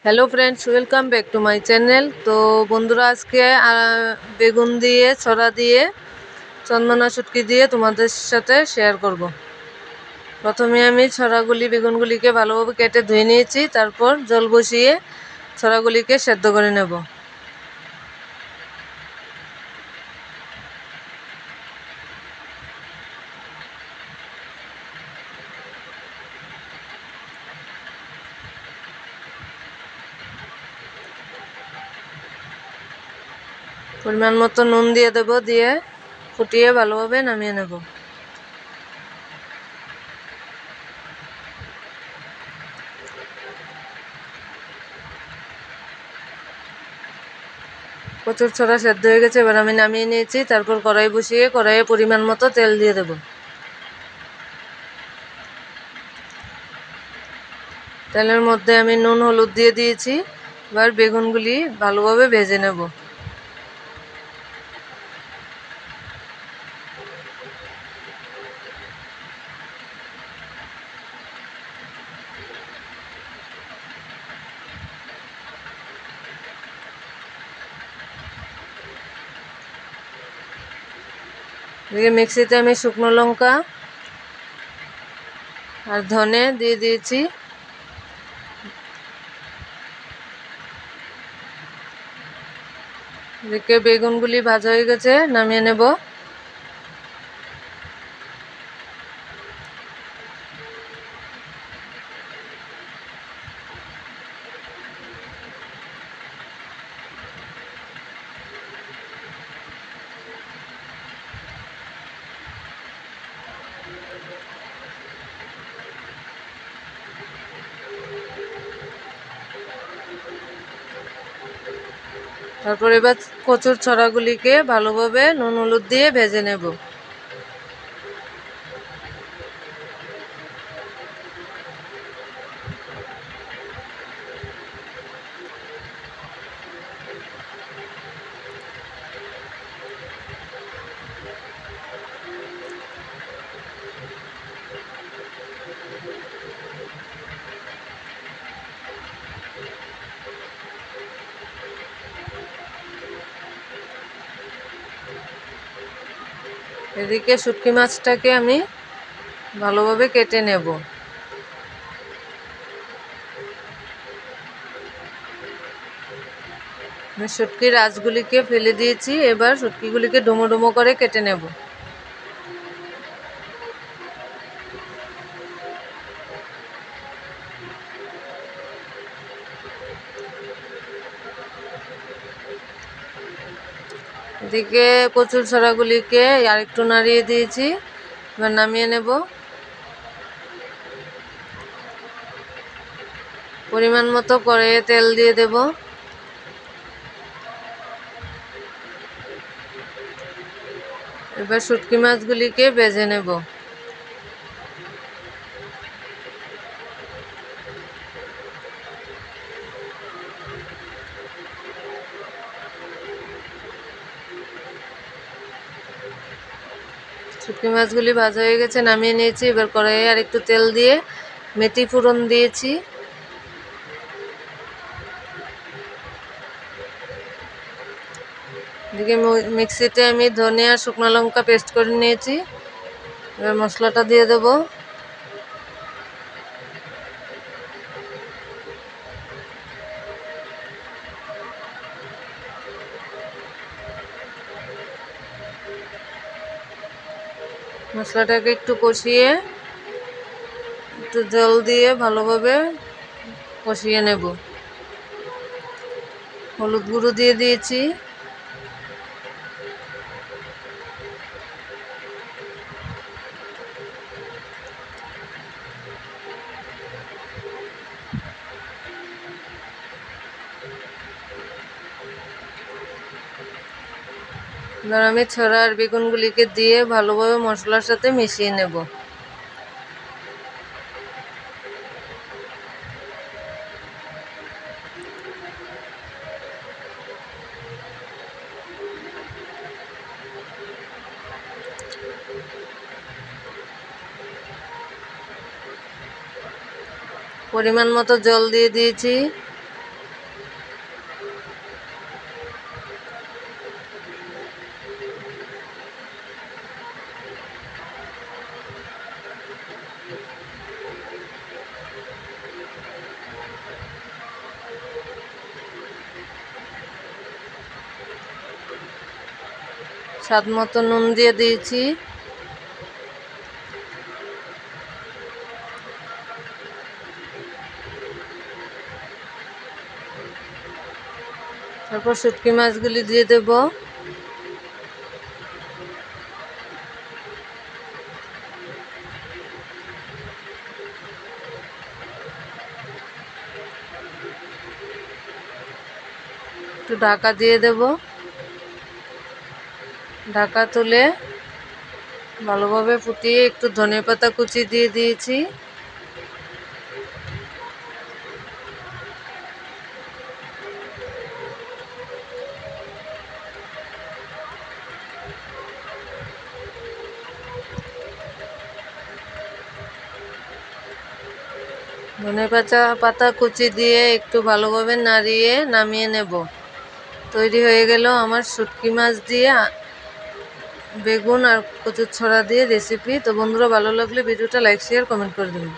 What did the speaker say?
Hello friends, welcome back to my channel. তো বন্ধুরা, আজকে বেগুন দিয়ে, ছড়া দিয়ে, চন্দনা শুটকি দিয়ে তোমাদের সাথে শেয়ার করব। প্রথমে আমি বেগুনগুলিকে ভালোভাবে কেটে ধুয়ে নিয়েছি। তারপর জল বসিয়ে ছড়াগুলিকে সেদ্ধ করে নেব। পরিমাণ মতো নুন দিয়ে দেব, দিয়ে ফুটিয়ে ভালোভাবে নামিয়ে নেব। কচুর ছড়া সেদ্ধ হয়ে গেছে, এবার আমি নামিয়ে নিয়েছি। তারপর কড়াই বসিয়ে কড়াইয়ে পরিমাণ মতো তেল দিয়ে দেব। তেলের মধ্যে আমি নুন হলুদ দিয়ে দিয়েছি। এবার বেগুনগুলি ভালোভাবে ভেজে নেব। এদিকে মিক্সিতে আমি শুকনো লঙ্কা আর ধনে দিয়ে দিয়েছি। এদিকে বেগুনগুলি ভাজা হয়ে গেছে, নামিয়ে নেব। তারপর এবার কচুর ছড়াগুলিকে ভালোভাবে নুন হলুদ দিয়ে ভেজে নেব। এদিকে শুটকি মাছটাকে আমি ভালোভাবে কেটে নেব। আমি শুটকির আঁশগুলিকে ফেলে দিয়েছি। এবার শুটকিগুলিকে ডুমো ডুমো করে কেটে নেব। এদিকে কচুর ছড়াগুলিকে আরেকটু নাড়িয়ে দিয়েছি। এবার নামিয়ে নেব। পরিমাণ মতো কড়াইয়ে তেল দিয়ে দেব। এবার শুটকি মাছগুলিকে ভেজে নেব। শুটকি মাছগুলি ভাজা হয়ে গেছে, নামিয়ে নিয়েছি। এবার কড়াইয়ে আর একটু তেল দিয়ে মেথি ফোড়ন দিয়েছি। এদিকে মিক্সিতে আমি ধনে আর শুকনো লঙ্কা পেস্ট করে নিয়েছি। এবার মশলাটা দিয়ে দেব। মশলাটাকে একটু কষিয়ে একটু জল দিয়ে ভালোভাবে কষিয়ে নেব। হলুদ গুঁড়ো দিয়ে দিয়েছি। এবার আমি ছড়া আর বেগুনগুলিকে দিয়ে ভালোভাবে মশলার সাথে মিশিয়ে নেব। পরিমাণ মতো জল দিয়ে দিয়েছি। স্বাদ মতো নুন দিয়ে দিয়েছি। তারপর শুটকি মাছগুলি দিয়ে দেব। একটু ঢাকা দিয়ে দেব। ঢাকা তুলে ভালোভাবে ফুটিয়ে একটু ধনেপাতা কুচি দিয়ে দিয়েছি। ধনেপাতা কুচি দিয়ে একটু ভালোভাবে নাড়িয়ে নামিয়ে নেব। তৈরি হয়ে গেল আমার শুটকি মাছ দিয়ে বেগুন আর কচুর ছড়া দিয়ে রেসিপি। তো বন্ধুরা, ভালো লাগলে ভিডিওটা লাইক শেয়ার কমেন্ট করে দেবেন।